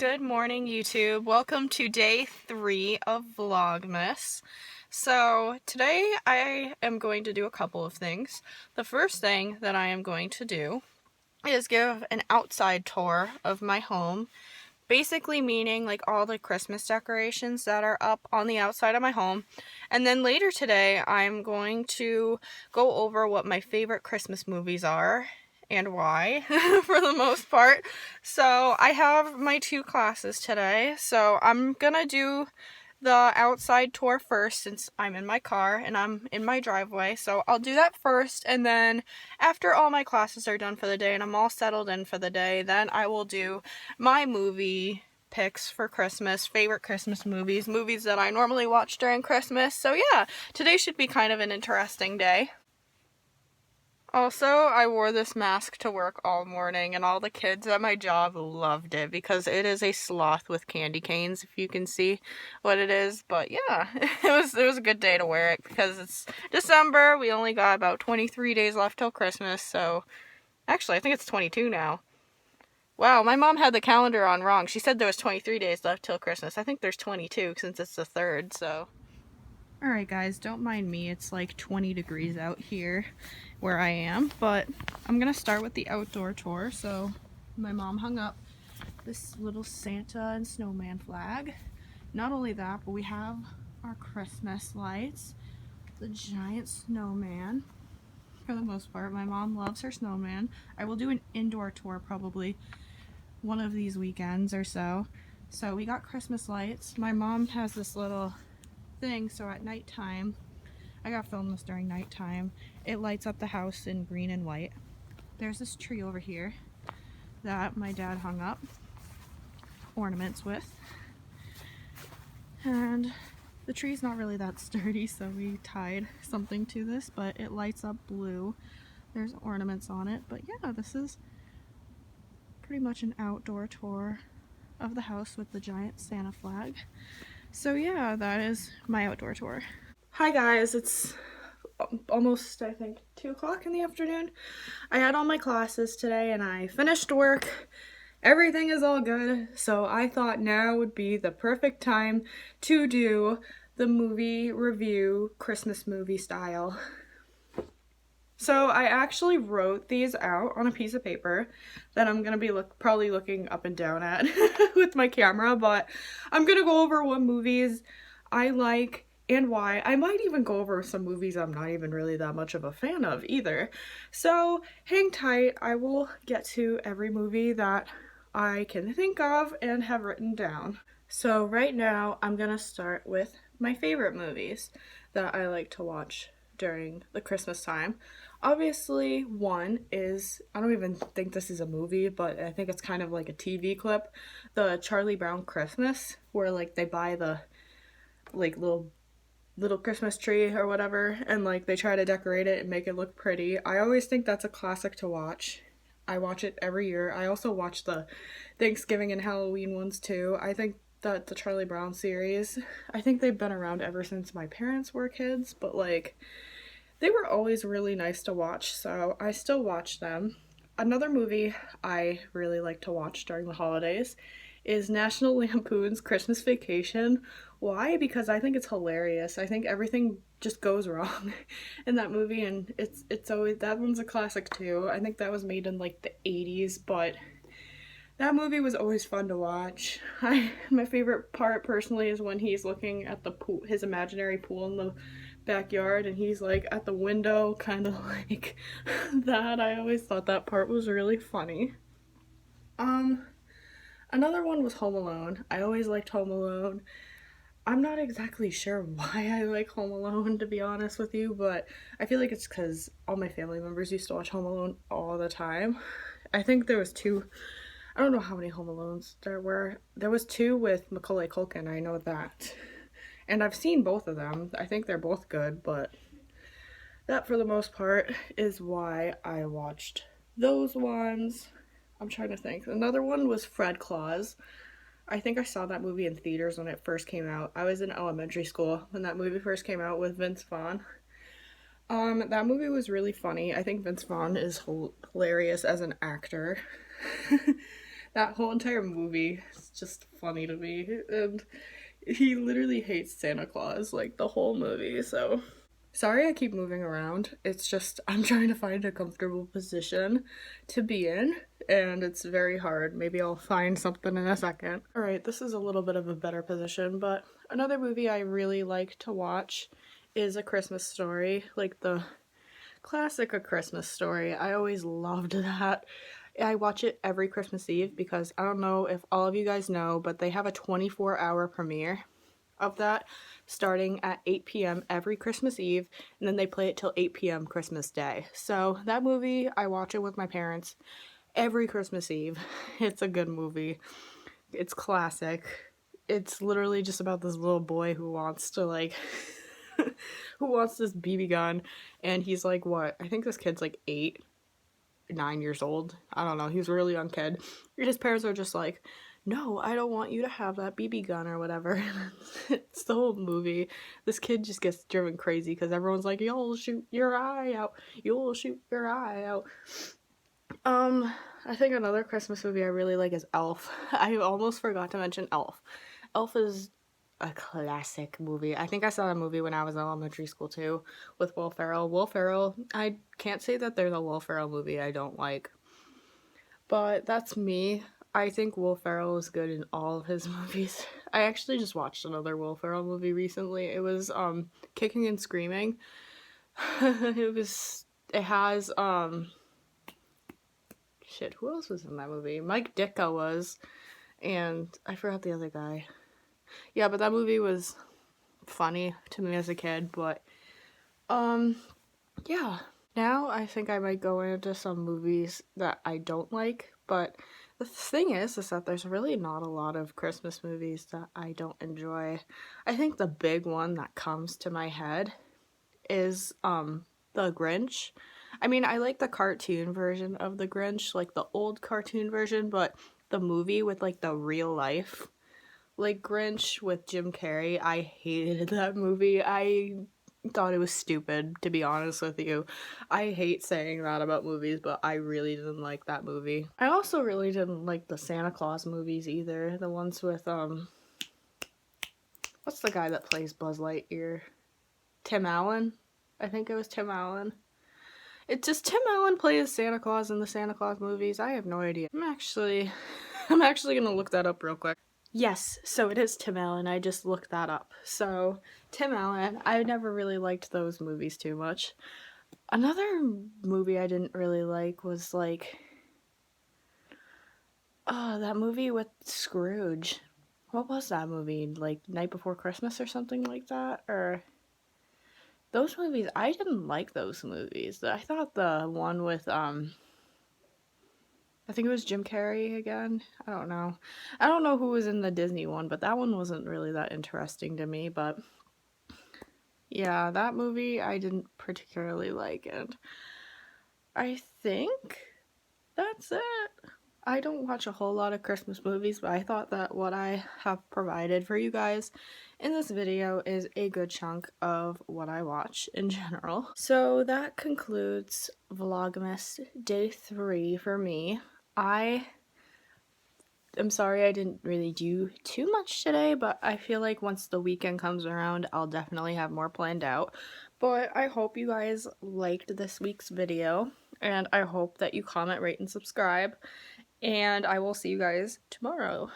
Good morning, YouTube. Welcome to day 3 of Vlogmas. So today I am going to do a couple of things. The first thing that I am going to do is give an outside tour of my home. Basically meaning like all the Christmas decorations that are up on the outside of my home. And then later today I'm going to go over what my favorite Christmas movies are and why for the most part. So I have my 2 classes today, so I'm gonna do the outside tour first since I'm in my car and I'm in my driveway. So I'll do that first, and then after all my classes are done for the day and I'm all settled in for the day, then I will do my movie picks for Christmas, favorite Christmas movies, movies that I normally watch during Christmas. So yeah, today should be kind of an interesting day. Also, I wore this mask to work all morning, and all the kids at my job loved it because it is a sloth with candy canes, if you can see what it is. But yeah, it was a good day to wear it because it's December. We only got about 23 days left till Christmas, so actually I think it's 22 now. Wow, my mom had the calendar on wrong. She said there was 23 days left till Christmas. I think there's 22 since it's the 3rd, so. Alright guys, don't mind me, it's like 20 degrees out here where I am, but I'm gonna start with the outdoor tour. So my mom hung up this little Santa and snowman flag. Not only that, but we have our Christmas lights, the giant snowman. For the most part, my mom loves her snowman. I will do an indoor tour probably one of these weekends or so. So we got Christmas lights. My mom has this little thing, so at nighttime, I gotta film this during nighttime, it lights up the house in green and white. There's this tree over here that my dad hung up ornaments with, and the tree's not really that sturdy, so we tied something to this, but it lights up blue. There's ornaments on it, but yeah, this is pretty much an outdoor tour of the house with the giant Santa flag. So yeah, that is my outdoor tour. Hi guys, it's almost, I think, 2 o'clock in the afternoon. I had all my classes today and I finished work. Everything is all good, so I thought now would be the perfect time to do the movie review, Christmas movie style. So I actually wrote these out on a piece of paper that I'm going to be probably looking up and down at with my camera, but I'm going to go over what movies I like and why. I might even go over some movies I'm not even really that much of a fan of either. So hang tight, I will get to every movie that I can think of and have written down. So right now I'm going to start with my favorite movies that I like to watch during the Christmas time. Obviously, one is, I don't even think this is a movie, but I think it's kind of like a TV clip, the Charlie Brown Christmas, where like they buy the like little Christmas tree or whatever, and like they try to decorate it and make it look pretty. I always think that's a classic to watch. I watch it every year. I also watch the Thanksgiving and Halloween ones too. I think that the Charlie Brown series, I think they've been around ever since my parents were kids, but like they were always really nice to watch, so I still watch them. Another movie I really like to watch during the holidays is National Lampoon's Christmas Vacation. Why? Because I think it's hilarious. I think everything just goes wrong in that movie, and it's always, that one's a classic too. I think that was made in like the 80s, but that movie was always fun to watch. My favorite part personally is when he's looking at the pool, his imaginary pool in the backyard, and he's like at the window, kind of like that. I always thought that part was really funny. Another one was Home Alone. I always liked Home Alone. I'm not exactly sure why I like Home Alone, to be honest with you, but I feel like it's because all my family members used to watch Home Alone all the time. I think there was 2, I don't know how many Home Alones there were. There was 2 with Macaulay Culkin, I know that. And I've seen both of them. I think they're both good, but that for the most part is why I watched those ones. I'm trying to think. Another one was Fred Claus. I think I saw that movie in theaters when it first came out. I was in elementary school when that movie first came out with Vince Vaughn. That movie was really funny. I think Vince Vaughn is hilarious as an actor. That whole entire movie is just funny to me. And he literally hates Santa Claus, like the whole movie, so. Sorry I keep moving around. It's just I'm trying to find a comfortable position to be in, and it's very hard. Maybe I'll find something in a second. Alright, this is a little bit of a better position, but another movie I really like to watch is A Christmas Story, like the classic A Christmas Story. I always loved that. I watch it every Christmas Eve because I don't know if all of you guys know, but they have a 24-hour premiere of that starting at 8 p.m. every Christmas Eve, and then they play it till 8 p.m. Christmas Day. So that movie, I watch it with my parents every Christmas Eve. It's a good movie. It's classic. It's literally just about this little boy who wants to like who wants this BB gun, and he's like, what? I think this kid's like 8, 9 years old. I don't know. He's a really young kid. And his parents are just like, no, I don't want you to have that BB gun or whatever. It's the whole movie. This kid just gets driven crazy because everyone's like, you'll shoot your eye out. You'll shoot your eye out. I think another Christmas movie I really like is Elf. I almost forgot to mention Elf. Elf is a classic movie. I think I saw that movie when I was in elementary school too, with Will Ferrell. Will Ferrell, I can't say that there's a Will Ferrell movie I don't like, but that's me. I think Will Ferrell is good in all of his movies. I actually just watched another Will Ferrell movie recently. It was Kicking and Screaming. It has shit, who else was in that movie? Mike Ditka was, and I forgot the other guy. Yeah, but that movie was funny to me as a kid, but yeah. Now I think I might go into some movies that I don't like, but the thing is that there's really not a lot of Christmas movies that I don't enjoy. I think the big one that comes to my head is The Grinch. I mean, I like the cartoon version of The Grinch, like the old cartoon version, but the movie with like the real life like Grinch with Jim Carrey, I hated that movie. I thought it was stupid, to be honest with you. I hate saying that about movies, but I really didn't like that movie. I also really didn't like the Santa Claus movies either. The ones with what's the guy that plays Buzz Lightyear? Tim Allen? I think it was Tim Allen. It just Tim Allen plays Santa Claus in the Santa Claus movies. I have no idea. I'm actually gonna look that up real quick. Yes, so it is Tim Allen. I just looked that up. So, Tim Allen, I never really liked those movies too much. Another movie I didn't really like was like, that movie with Scrooge. What was that movie? Like Night Before Christmas or something like that? Or those movies, I didn't like those movies. I thought the one with I think it was Jim Carrey again. I don't know. I don't know who was in the Disney one, but that one wasn't really that interesting to me. But yeah, that movie I didn't particularly like. And I think that's it. I don't watch a whole lot of Christmas movies, but I thought that what I have provided for you guys in this video is a good chunk of what I watch in general. So that concludes Vlogmas Day 3 for me. I'm sorry I didn't really do too much today, but I feel like once the weekend comes around, I'll definitely have more planned out. But I hope you guys liked this week's video, and I hope that you comment, rate, and subscribe, and I will see you guys tomorrow.